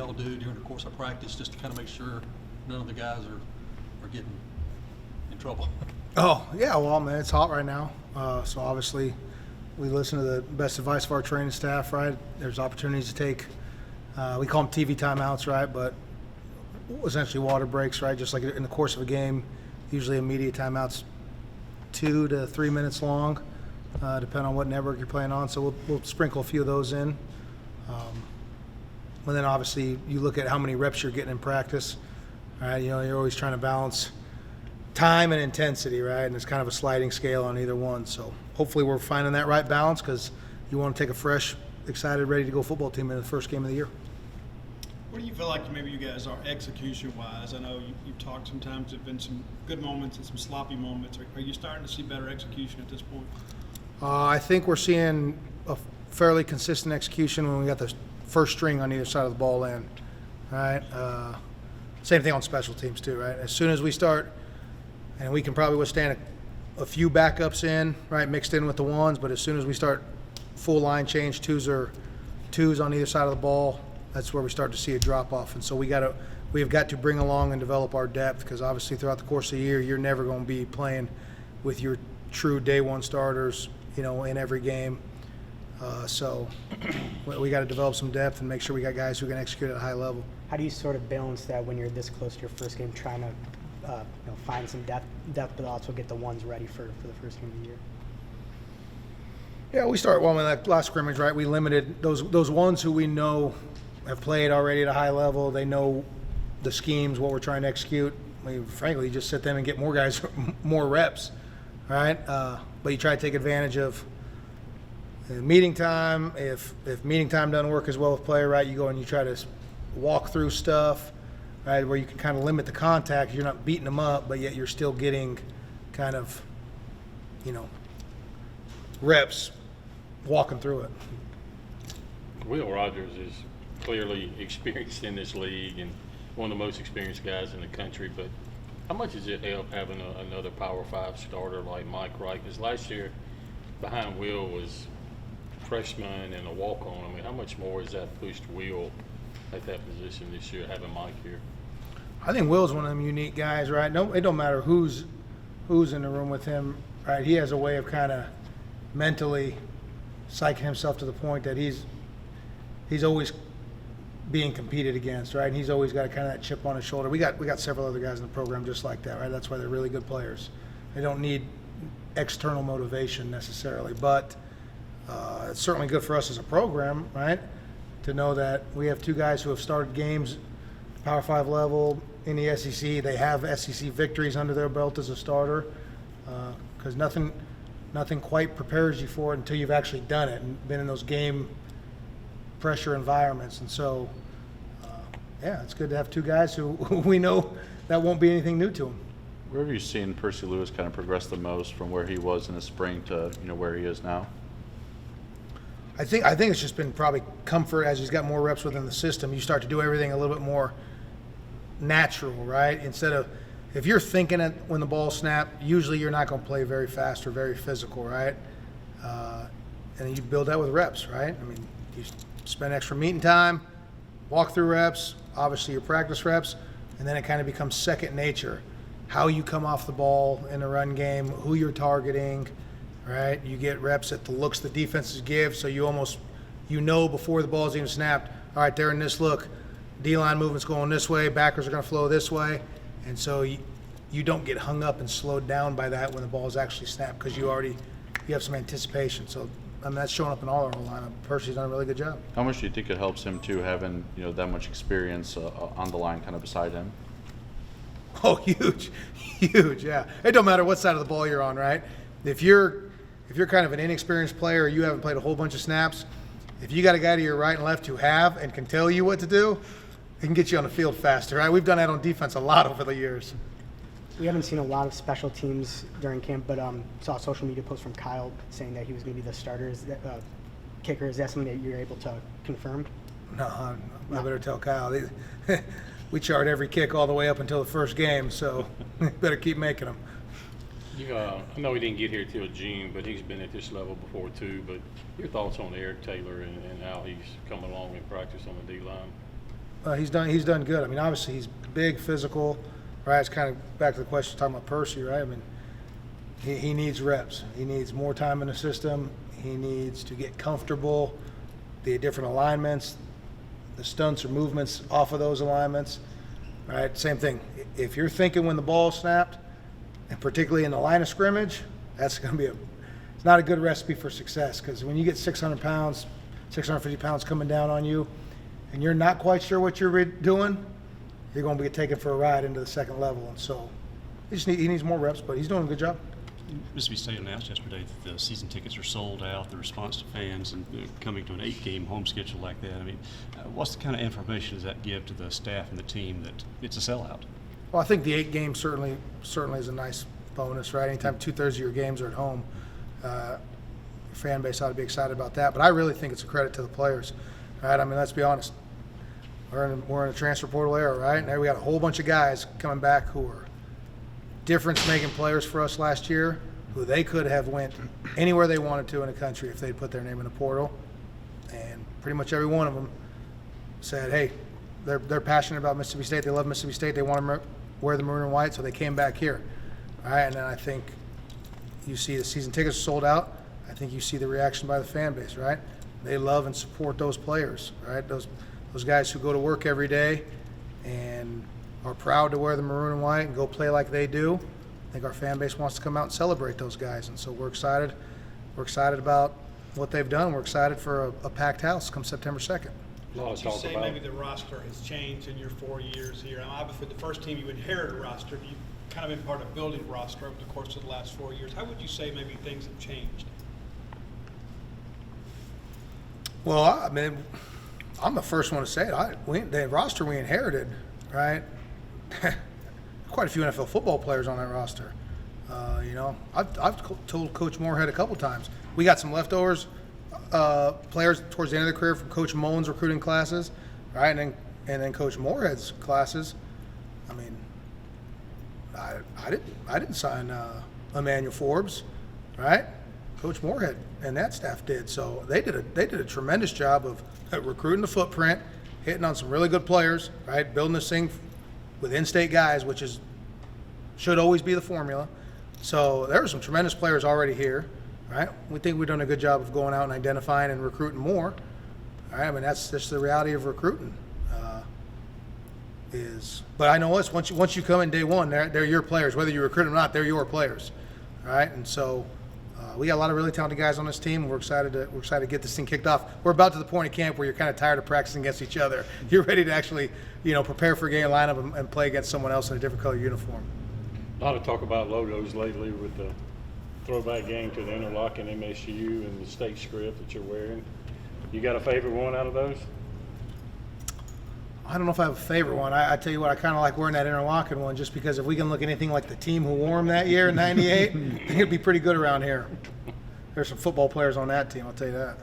y'all do during the course of practice just to kind of make sure none of the guys are getting in trouble? Oh, yeah, well, man, it's hot right now. So obviously we listen to the best advice of our training staff, right? There's opportunities to take, we call them TV timeouts, right? But essentially water breaks, right? Just like in the course of a game, usually immediate timeouts 2 to 3 minutes long, depending on what network you're playing on. So we'll sprinkle a few of those in. And then obviously you look at how many reps you're getting in practice, right? You know, you're always trying to balance time and intensity, right? And it's kind of a sliding scale on either one. So hopefully we're finding that right balance, because you want to take a fresh, excited, ready to go football team in the first game of the year. What do you feel like maybe you guys are execution-wise? I know you've talked sometimes there have been some good moments and some sloppy moments. Are you starting to see better execution at this point? I think we're seeing a fairly consistent execution when we got the first string on either side of the ball in, right? Same thing on special teams too, right? As soon as we start, and we can probably withstand a few backups in, right, mixed in with the ones, but as soon as we start full line change, twos on either side of the ball, that's where we start to see a drop off. And so we have got to bring along and develop our depth, because obviously throughout the course of the year, you're never going to be playing with your true day one starters, you know, in every game. So we got to develop some depth and make sure we got guys who can execute at a high level. How do you sort of balance that when you're this close to your first game, trying to find some depth, but also get the ones ready for the first game of the year? Yeah, we start well in that last scrimmage, right? We limited those ones who we know have played already at a high level. They know the schemes, what we're trying to execute. We frankly just sit them and get more guys more reps, right? But you try to take advantage of meeting time. If meeting time doesn't work as well with player, right, you go and you try to walk through stuff, right, where you can kind of limit the contact. You're not beating them up, but yet you're still getting kind of, you know, reps walking through it. Will Rogers is clearly experienced in this league and one of the most experienced guys in the country, but how much does it help having another Power 5 starter like Mike Wright? Because last year behind Will was freshman and a walk-on. I mean, how much more has that pushed Will at that position this year, having Mike here? I think Will's one of them unique guys, right? No, it don't matter who's in the room with him, right? He has a way of kind of mentally psyching himself to the point that he's always being competed against, right? And he's always got kind of that chip on his shoulder. We got several other guys in the program just like that, right? That's why they're really good players. They don't need external motivation necessarily, but it's certainly good for us as a program, right, to know that we have two guys who have started games Power 5 level in the SEC. They have SEC victories under their belt as a starter, because nothing quite prepares you for it until you've actually done it and been in those game pressure environments. And so, yeah, it's good to have two guys who we know that won't be anything new to them. Where have you seen Percy Lewis kind of progress the most from where he was in the spring to where he is now? I think it's just been probably comfort as he's got more reps within the system. You start to do everything a little bit more natural, right? Instead of, if you're thinking it when the ball snapped, usually you're not going to play very fast or very physical, right? And you build that with reps, right? I mean, you spend extra meeting time, walk through reps, obviously your practice reps, and then it kind of becomes second nature. How you come off the ball in the run game, who you're targeting, right? You get reps at the looks the defenses give, so you almost, before the ball's even snapped, all right, they're in this look, D-line movement's going this way, backers are going to flow this way, and so you don't get hung up and slowed down by that when the ball is actually snapped, because you have some anticipation. So I mean, that's showing up in all our lineup. Percy's done a really good job. How much do you think it helps him too, having that much experience on the line kind of beside him? Oh, huge, yeah. It don't matter what side of the ball you're on, right? If you're kind of an inexperienced player or you haven't played a whole bunch of snaps, if you got a guy to your right and left who have and can tell you what to do, it can get you on the field faster, right? We've done that on defense a lot over the years. We haven't seen a lot of special teams during camp, but saw a social media post from Kyle saying that he was going to be the starter, kicker. Is that something that you're able to confirm? No, I better tell Kyle. We chart every kick all the way up until the first game, so better keep making them. I know he didn't get here till June, but he's been at this level before too. But your thoughts on Eric Taylor and how he's come along in practice on the D-line? He's done good. I mean, obviously he's big, physical, right? It's kind of back to the question talking about Percy, right? I mean, he needs reps. He needs more time in the system. He needs to get comfortable, the different alignments, the stunts or movements off of those alignments, right? Same thing. If you're thinking when the ball snapped, and particularly in the line of scrimmage, that's going to be it's not a good recipe for success, because when you get 600 pounds, 650 pounds coming down on you, and you're not quite sure what you're doing, you're going to be taken for a ride into the second level. And so he needs more reps, but he's doing a good job. Mississippi State announced yesterday that the season tickets are sold out. The response to fans and coming to an 8-game home schedule like that. I mean, what's the kind of information does that give to the staff and the team that it's a sellout? Well, I think the 8 games certainly is a nice bonus, right? Anytime 2/3 of your games are at home, your fan base ought to be excited about that. But I really think it's a credit to the players, right? I mean, let's be honest. We're in a transfer portal era, right? And there we got a whole bunch of guys coming back who are difference-making players for us last year, who they could have went anywhere they wanted to in the country if they'd put their name in the portal. And pretty much every one of them said, hey, they're passionate about Mississippi State. They love Mississippi State. They want to wear the maroon and white, so they came back here. All right, and then I think you see the season tickets sold out. I think you see the reaction by the fan base, right? They love and support those players, right? Those guys who go to work every day and are proud to wear the maroon and white and go play like they do. I think our fan base wants to come out and celebrate those guys, and so we're excited. We're excited about what they've done. We're excited for a packed house come September 2nd. Would you say maybe the roster has changed in your 4 years here? And obviously, the first team you inherited a roster. You've kind of been part of building a roster over the course of the last 4 years. How would you say maybe things have changed? Well, I mean, I'm the first one to say it. The roster we inherited, right? Quite a few NFL football players on that roster. I've told Coach Moorhead a couple times. We got some leftovers players towards the end of their career from Coach Mullen's recruiting classes, right? And then Coach Moorhead's classes. I mean, I didn't sign Emmanuel Forbes, right? Coach Moorhead and that staff did. So they did a tremendous job of recruiting the footprint, hitting on some really good players, right? Building this thing with in-state guys, which should always be the formula. So there are some tremendous players already here, right? We think we've done a good job of going out and identifying and recruiting more. All right, I mean, that's just the reality of recruiting. But I know this, once you come in day one, they're your players. Whether you recruit them or not, they're your players, right? And so we got a lot of really talented guys on this team, and we're excited to get this thing kicked off. We're about to the point of camp where you're kind of tired of practicing against each other. You're ready to actually, prepare for a game lineup and play against someone else in a different color uniform. A lot of talk about logos lately with the throwback game to the interlocking MSU and the state script that you're wearing. You got a favorite one out of those? I don't know if I have a favorite one. I tell you what, I kind of like wearing that interlocking one just because if we can look anything like the team who wore them that year in '98, I think it'd be pretty good around here. There's some football players on that team, I'll tell you that.